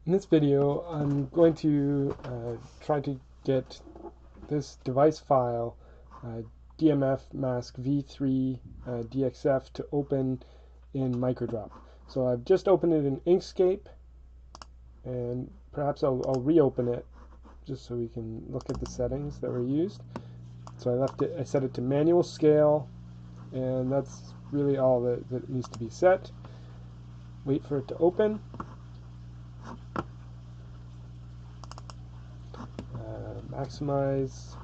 In this video, I'm going to try to get this device file, DMF mask v3 DXF, to open in MicroDrop. So I've just opened it in Inkscape, and perhaps I'll reopen it just so we can look at the settings that were used. So I set it to manual scale, and that's really all that needs to be set. Wait for it to open. Maximize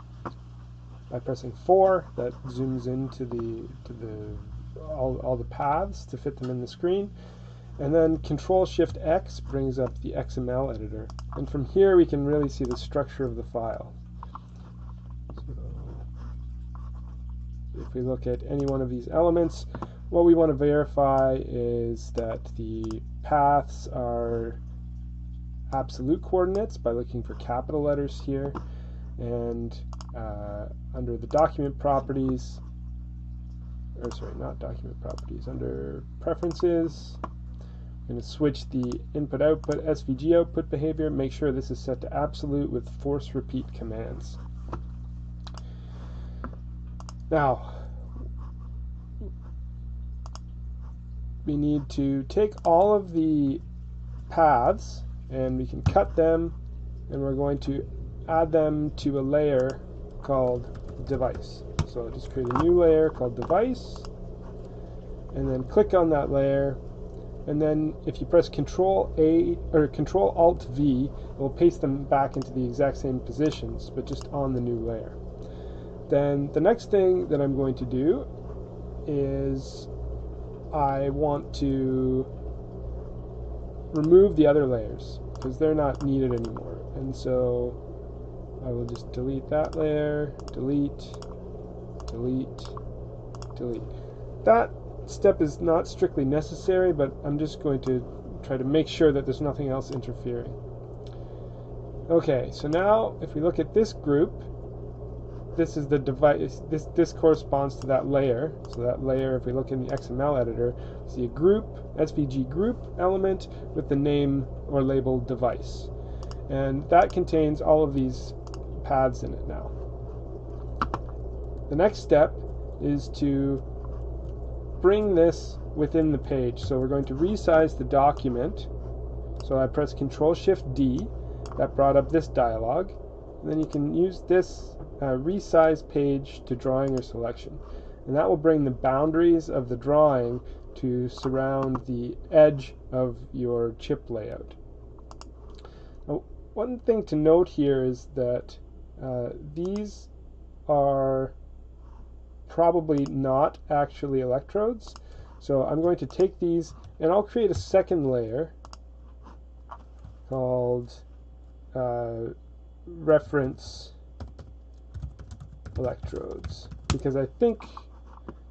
by pressing 4. That zooms into all the paths to fit them in the screen, and then Control-Shift-X brings up the XML editor, and from here we can really see the structure of the file. So if we look at any one of these elements, what we want to verify is that the paths are absolute coordinates by looking for capital letters here, and under the document properties, or sorry, not document properties, under preferences, I'm going to switch the input-output SVG output behavior, make sure this is set to absolute with force repeat commands. Now, we need to take all of the paths and we can cut them, and we're going to add them to a layer called device. So I'll just create a new layer called device, and then click on that layer, and then if you press Control-A or Control-Alt-V, it will paste them back into the exact same positions, but just on the new layer. Then the next thing that I'm going to do is I want to remove the other layers because they're not needed anymore, and so I will just delete that layer, delete, delete, delete. That step is not strictly necessary, but I'm just going to try to make sure that there's nothing else interfering. Okay, so now if we look at this group, this is the device, this corresponds to that layer. So that layer, if we look in the XML editor, see a group, SVG group element with the name or label device. And that contains all of these paths in it now. The next step is to bring this within the page. So we're going to resize the document. So I press Control-Shift-D, that brought up this dialog. And then you can use this resize page to drawing or selection, and that will bring the boundaries of the drawing to surround the edge of your chip layout. Now, one thing to note here is that these are probably not actually electrodes, so I'm going to take these and I'll create a second layer called reference electrodes, because I think,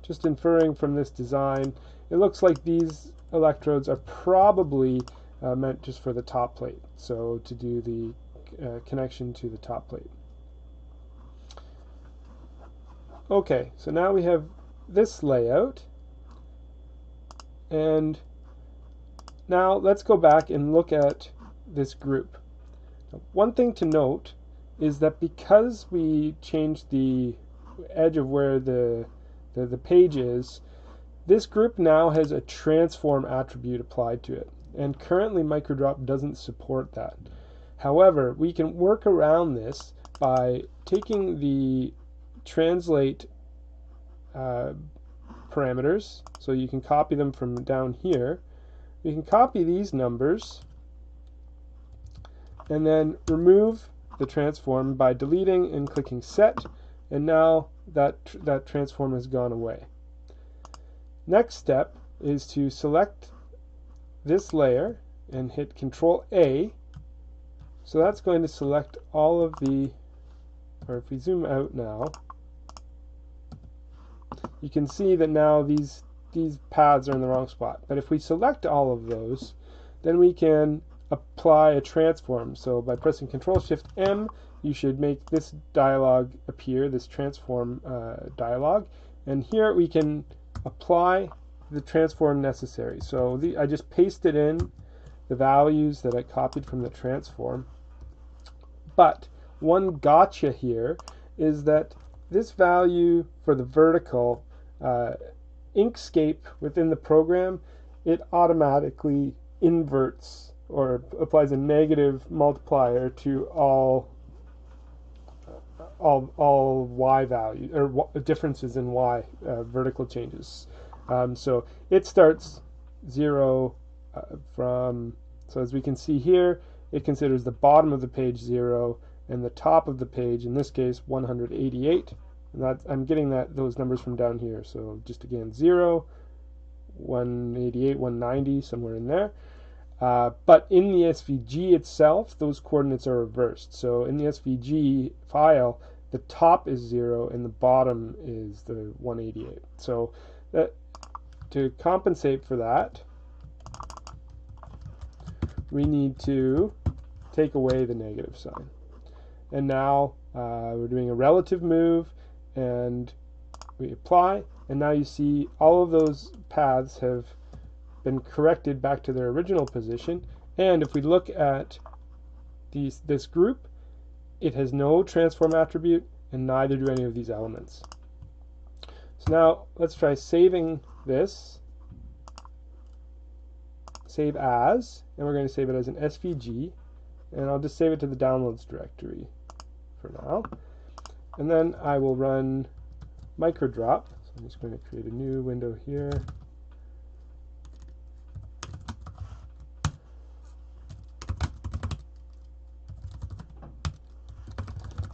just inferring from this design, it looks like these electrodes are probably meant just for the top plate, so to do the connection to the top plate. Okay, so now we have this layout, and now let's go back and look at this group. One thing to note is that because we changed the edge of where the page is, this group now has a transform attribute applied to it, and currently MicroDrop doesn't support that. However, we can work around this by taking the translate parameters, so you can copy them from down here. You can copy these numbers and then remove the transform by deleting and clicking set, and now that transform has gone away. Next step is to select this layer and hit Control-A. So that's going to select all of the, or if we zoom out now, you can see that now these paths are in the wrong spot. But if we select all of those, then we can apply a transform. So by pressing Control-Shift-M, you should make this dialog appear, this transform dialog, and here we can apply the transform necessary. So I just paste it in the values that I copied from the transform. But one gotcha here is that this value for the vertical, Inkscape within the program, it automatically inverts or applies a negative multiplier to all y value or differences in y vertical changes. So it starts 0 from, so as we can see here, it considers the bottom of the page 0 and the top of the page, in this case 188, and that, I'm getting those numbers from down here. So just again 0, 188, 190, somewhere in there. But in the SVG itself, those coordinates are reversed. So in the SVG file, the top is 0 and the bottom is the 188. So to compensate for that, we need to take away the negative sign. And now we're doing a relative move, and we apply, and now you see all of those paths have been corrected back to their original position. And if we look at this group, it has no transform attribute, and neither do any of these elements. So now let's try saving this. Save as, and we're going to save it as an SVG, and I'll just save it to the downloads directory for now. And then I will run MicroDrop. So I'm just going to create a new window here.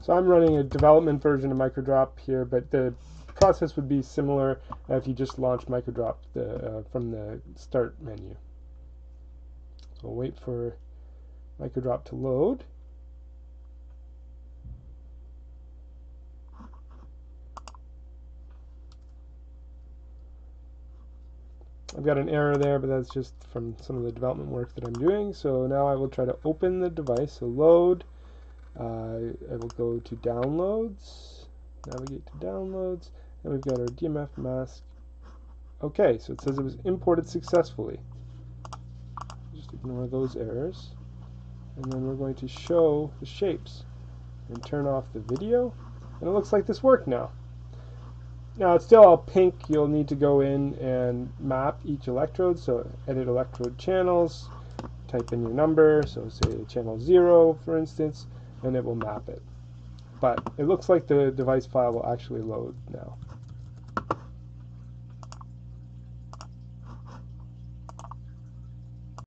So I'm running a development version of MicroDrop here, but the process would be similar if you just launched MicroDrop from the start menu. So we'll wait for MicroDrop to load. I've got an error there, but that's just from some of the development work that I'm doing. So now I will try to open the device. So load. I will go to downloads, navigate to downloads, and we've got our DMF mask. Okay, so it says it was imported successfully. Just ignore those errors. And then we're going to show the shapes and turn off the video. And it looks like this worked now. Now it's still all pink. You'll need to go in and map each electrode. So edit electrode channels, type in your number, so say channel 0 for instance, and it will map it. But it looks like the device file will actually load now.